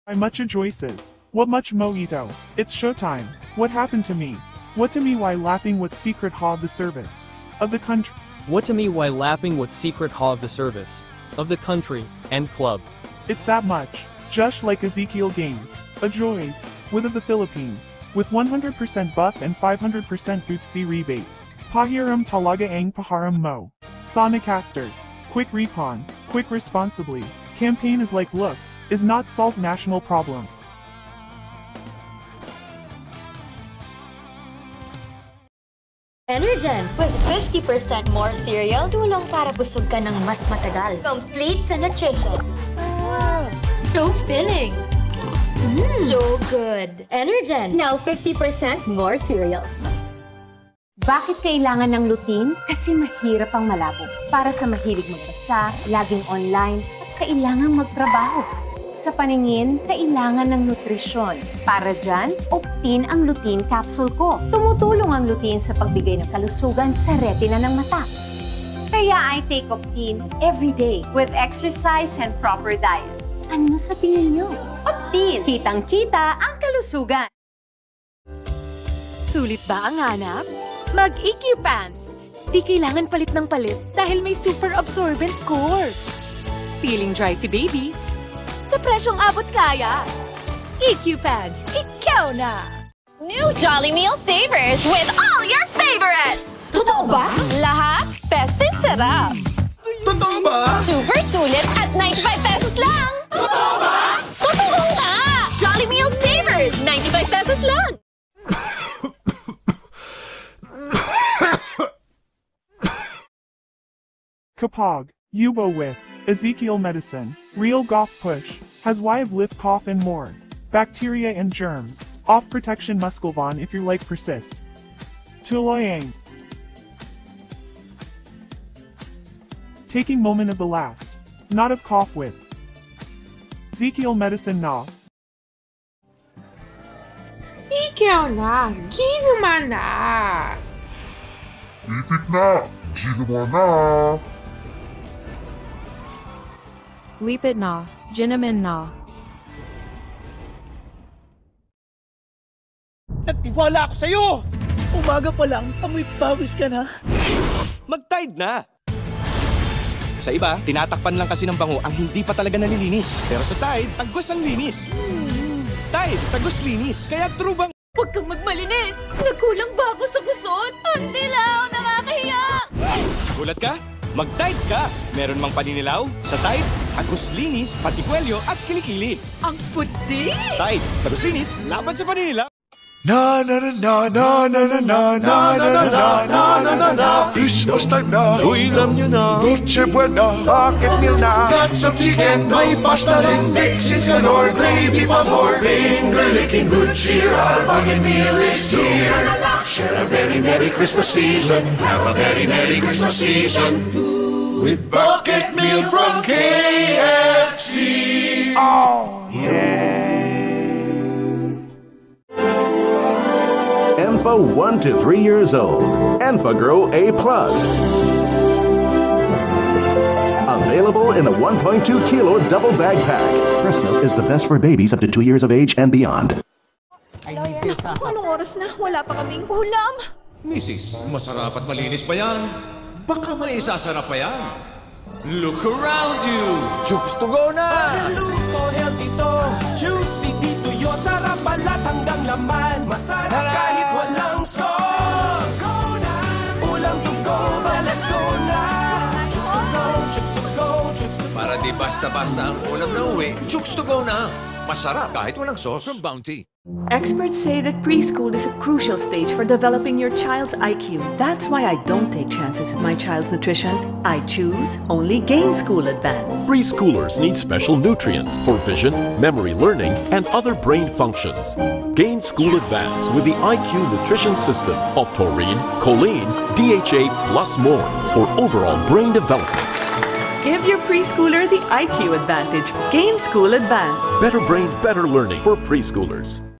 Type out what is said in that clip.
I much rejoices. What much mojito? It's showtime. What happened to me? What to me why laughing what secret haw of the service of the country? What to me why laughing what secret haw of the service of the country and club? It's that much. Just like Ezekiel Games. A joys. With of the Philippines. With 100% buff and 500% Bootsy rebate. Pahiram talaga ang paharam mo. Sonicasters. Quick recon. Quick responsibly. Campaign is like look. Is not solve national problem. Energen, with 50% more cereals, tulong para busog ka ng mas matagal. Complete sa nutrition. Wow! So filling. So good. Energen, now 50% more cereals. Bakit kailangan ng lutein? Kasi mahirap ang malabo. Para sa mahilig magbasa, laging online, at kailangang magtrabaho. Sa paningin, kailangan ng nutrisyon. Para dyan, Optin ang lutein capsule ko. Tumutulong ang lutein sa pagbigay ng kalusugan sa retina ng mata. Kaya I take Optin every day with exercise and proper diet. Ano sa tingin nyo? Optin! Kitang-kita ang kalusugan. Sulit ba ang hanap? Mag-EQ Pants! Di kailangan palit ng palit dahil may super absorbent core. Feeling dry si baby? Sa presyong abot kaya. EQ Pants, ikaw na! New Jolly Meal Savers with all your favorites! Totoo ba? Lahat, best and sarap! Totoo ba? Super sulit at 95 pesos lang! Totoo ba? Totoo nga! Jolly Meal Savers, 95 pesos lang! Kapag. Yubo with. Ezekiel Medicine. Real Golf Push. Has Wive Lift Cough and more. Bacteria and germs. Off protection Muscovon if your leg persist. Tuloyang. Taking moment of the last. Not of cough with. Ezekiel Medicine na. Ikaw na! Ginawa na! Itik na! Ginawa na! Lipid na, Ginamin na. Nagtiwala ako sa'yo! Umaga pa lang, amoy pawis ka na. Mag-Tide na! Sa iba, tinatakpan lang kasi ng bango ang hindi pa talaga nalilinis. Pero sa Tide, tagos ang linis. Tide, tagos linis. Kaya true bang... Huwag kang magmalinis! Nagkulang ba ako sa kusot? Hindi lang! Nakakahiya! Gulat ka? Mag-Tide ka! Meron mang paninilaw? Sa Tide, tagos linis, patikwelyo at kilikili. Ang puti! Tide, tagos linis, laban sa paninilaw. Na na na na na na na na na na na na na na na. Christmas time na. Uy, alam nyo na. Noche buena. Pocket meal na. Lots of chicken. May pasta rin. Mixins galore. Gravy pa more. Finger-licking good cheer. Our pocket meal is here. Share a very Merry Christmas season. Have a very Merry Christmas season. With Bucket Meal from KFC. Oh, yeah. Enfa 1 to 3 years old. Enfagrow A+. Available in a 1.2 kilo double bag pack. Breast milk is the best for babies up to 2 years of age and beyond. Anong oras na? Wala pa kaming ulam. Mrs., masarap at malinis pa yan. Baka may isasarap pa yan. Look around you! Chooks to go na! Luto, healthy to. Juicy dito yo. Sarap balat hanggang laman. Masarap kahit walang sauce. Go na! Ulam to go na. Let's go na! Chooks to go, chooks to go, chooks to go. Para di basta-basta ang ulam na uwi, chooks to go na. Masarap kahit walang sauce. From Bounty. Experts say that preschool is a crucial stage for developing your child's IQ. That's why I don't take chances with my child's nutrition. I choose only Gain School Advance. Preschoolers need special nutrients for vision, memory learning, and other brain functions. Gain School Advance with the IQ nutrition system of taurine, choline, DHA, plus more for overall brain development. Give your preschooler the IQ advantage. Gain School Advance. Better brain, better learning for preschoolers.